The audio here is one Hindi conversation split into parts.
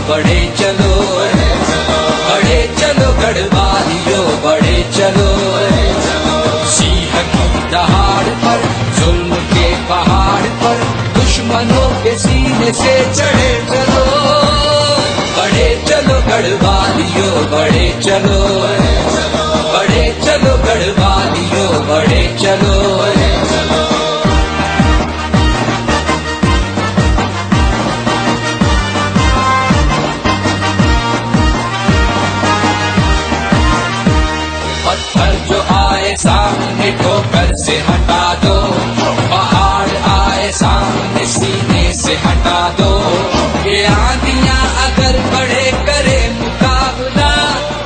बढ़े चलो, बढ़े चलो गढ़वालियों बढ़े चलो। सिंह की दहाड़ पर, जुल्म के पहाड़ पर, दुश्मनों के सीने से चढ़े चलो, बढ़े चलो गढ़वालियों बढ़े चलो, बढ़े चलो गढ़वालियों बढ़े चलो। पत्थर जो आए सामने ठोकर से हटा दो, पहाड़ आए सामने सीने से हटा दो। ये आंधियां अगर बढ़े करे मुकाबला,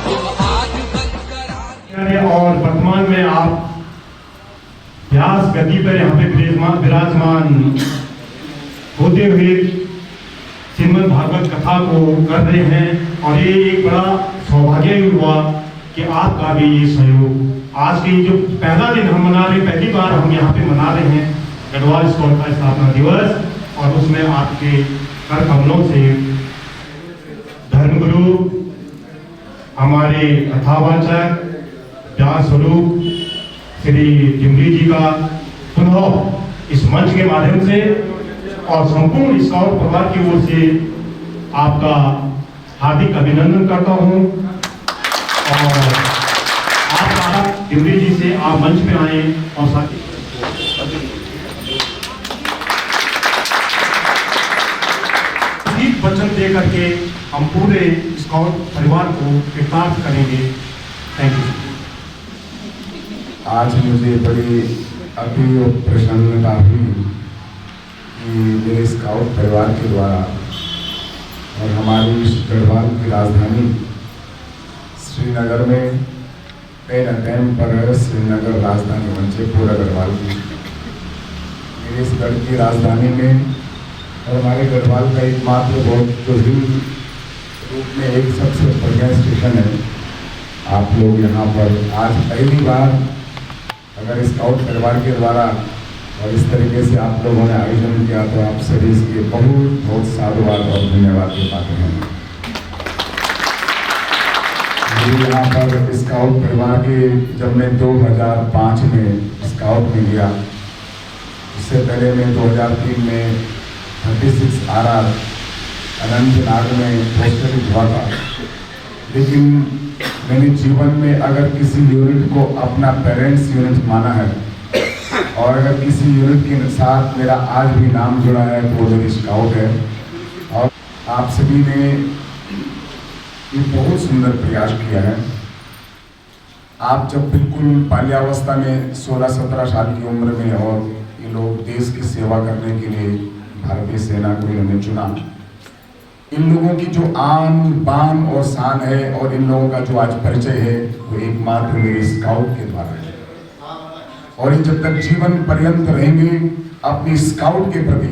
तुम आग बनकर। और वर्तमान में आप व्यास गद्दी पर यहाँ पे विराजमान होते हुए श्रीमद् भागवत कथा को कर रहे हैं। और ये एक बड़ा सौभाग्य हुआ कि आपका भी ये सहयोग। आज की जो पहला दिन हम मना रहे, पहली बार हम यहाँ पे मना रहे हैं गढ़वाल स्कूल का स्थापना दिवस, और उसमें आपके कर कमलों से धर्मगुरु हमारे कथावाचक व्यास स्वरूप श्री जिमली जी का पुनः इस मंच के माध्यम से और संपूर्ण स्काउट परिवार की ओर से आपका हार्दिक अभिनंदन करता हूँ। और आप जिमली जी से आप मंच पे आए और साथ वचन दे करके हम पूरे स्काउट परिवार को कृतार्थ करेंगे। Thank you. आज मुझे बड़ी अति प्रसन्नता हुई कि मेरे स्काउट परिवार के द्वारा और हमारी गढ़वाल की राजधानी श्रीनगर में पहला टाइम पर श्रीनगर राजधानी बन पूरा गढ़वाल की, मेरे इस गढ़ की राजधानी में और हमारे गढ़वाल का एकमात्र बहुत जरूरी रूप में एक सबसे बढ़िया स्टेशन है। आप लोग यहाँ पर आज पहली बार अगर स्काउट परिवार के द्वारा और इस तरीके से आप लोगों ने आयोजन किया तो आप सभी इसके बहुत बहुत साधुवाद और धन्यवाद के पात्र हैं। यहाँ पर स्काउट परिवार के जब मैं 2005 में स्काउट में गया, उससे पहले मैं 2003 में 36 RR अनंतनाग में पोस्टर हुआ था। लेकिन मैंने जीवन में अगर किसी यूनिट को अपना पेरेंट्स यूनिट माना है और अगर किसी यूनिट के साथ मेरा आज भी नाम जुड़ा है तो वो मेरी स्काउट है। और आप सभी ने ये बहुत सुंदर प्रयास किया है। आप जब बिल्कुल बाल्यावस्था में 16-17 साल की उम्र में और ये लोग देश की सेवा करने के लिए भारतीय सेना को इन्होंने चुना, इन लोगों की जो आन बान और शान है और इन लोगों का जो आज परिचय है वो एकमात्र मेरे स्काउट के द्वारा है। और ये जब तक जीवन पर्यंत रहेंगे अपनी स्काउट के प्रति,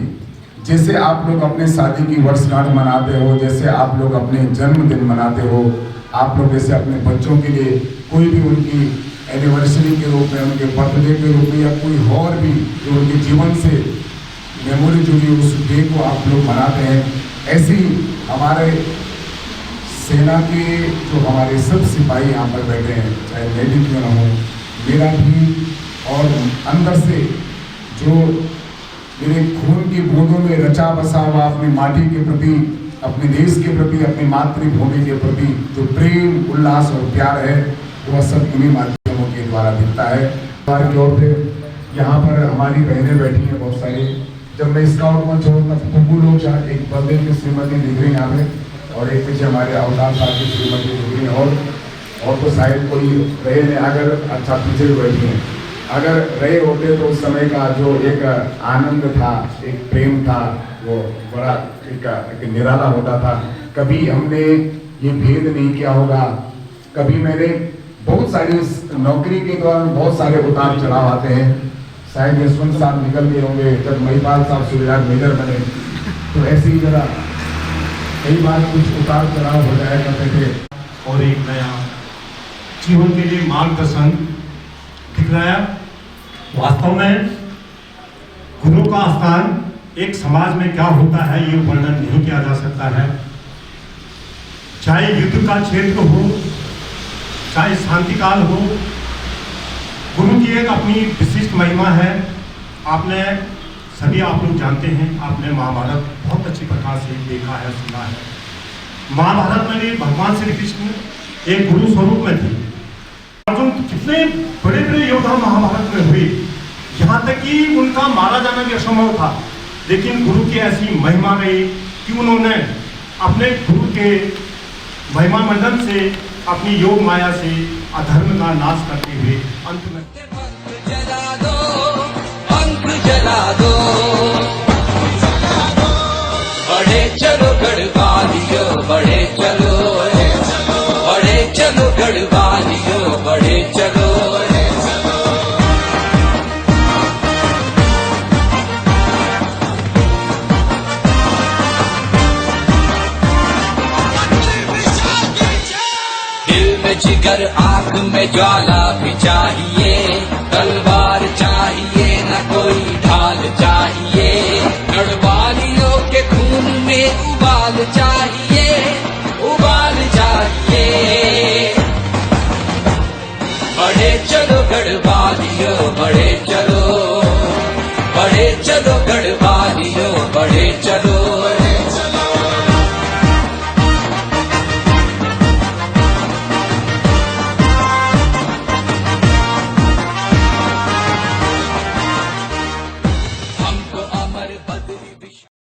जैसे आप लोग अपने शादी की वर्षगांठ मनाते हो, जैसे आप लोग अपने जन्मदिन मनाते हो, आप लोग जैसे अपने बच्चों के लिए कोई भी उनकी एनिवर्सरी के रूप में, उनके बर्थडे के रूप में या कोई और भी जो उनके जीवन से मेमोरी जुड़ी उस डे को आप लोग मनाते हैं, ऐसी हमारे सेना के जो हमारे सब सिपाही यहाँ पर बैठे हैं, चाहे मैं भी क्यों ना हो, मेरा भी और अंदर से जो मेरे खून की बूंदों में रचा बसा हुआ अपनी माटी के प्रति, अपने देश के प्रति, अपनी मातृभूमि के प्रति जो प्रेम, उल्लास और प्यार है, वह सब इन्हीं माध्यमों के द्वारा दिखता है। की ओर से यहाँ पर हमारी बहनें बैठी हैं बहुत सारी। जब मैं स्काउट में छोड़ तब कुकू लोग, एक बंदे की श्रीमती दिख रही यहाँ पे और एक पीछे हमारे अवतार साहब की श्रीमती दिख रही है, और तो शायद कोई रहे ने अगर अच्छा पीछे भी बैठी हैं। अगर रहे होते तो उस समय का जो एक आनंद था, एक प्रेम था, वो बड़ा एक निराला होता था। कभी हमने ये भेद नहीं किया होगा। कभी मैंने बहुत सारी नौकरी के दौरान बहुत सारे उतार चढ़ाव आते हैं। शायद यशवंत साहब निकल गए होंगे जब महिपाल साहब सूर्यराज मेजर बने, तो ऐसी ही जगह कई बार कुछ उतार चढ़ाव हो जाया करते थे और एक नया जीवन के लिए मार्गदर्शन दिखलाया। वास्तव में गुरु का स्थान एक समाज में क्या होता है ये वर्णन नहीं किया जा सकता है। चाहे युद्ध का क्षेत्र हो, चाहे शांति काल हो, गुरु की एक अपनी विशिष्ट महिमा है। आपने सभी आप लोग जानते हैं, आपने महाभारत बहुत अच्छी प्रकार से देखा है, सुना है। महाभारत में भी भगवान श्री कृष्ण एक गुरु स्वरूप में थे। अर्जुन कितने बड़े बड़े योद्धा महाभारत में हुए, यहाँ तक कि उनका मारा जाना भी असंभव था, लेकिन गुरु की ऐसी महिमा रही कि उन्होंने अपने गुरु के महिमा मंडन से, अपनी योग माया से अधर्म का नाश करते हुए अंत में जला दो, पंख जला दो, बड़े चलो गढ़वालियों, बड़े चलो, बड़े चलो गढ़वालियों, बड़े चलो। जिगर आंख में ज्वाला भी चाहिए, तलवार चाहिए न कोई ढाल चाहिए।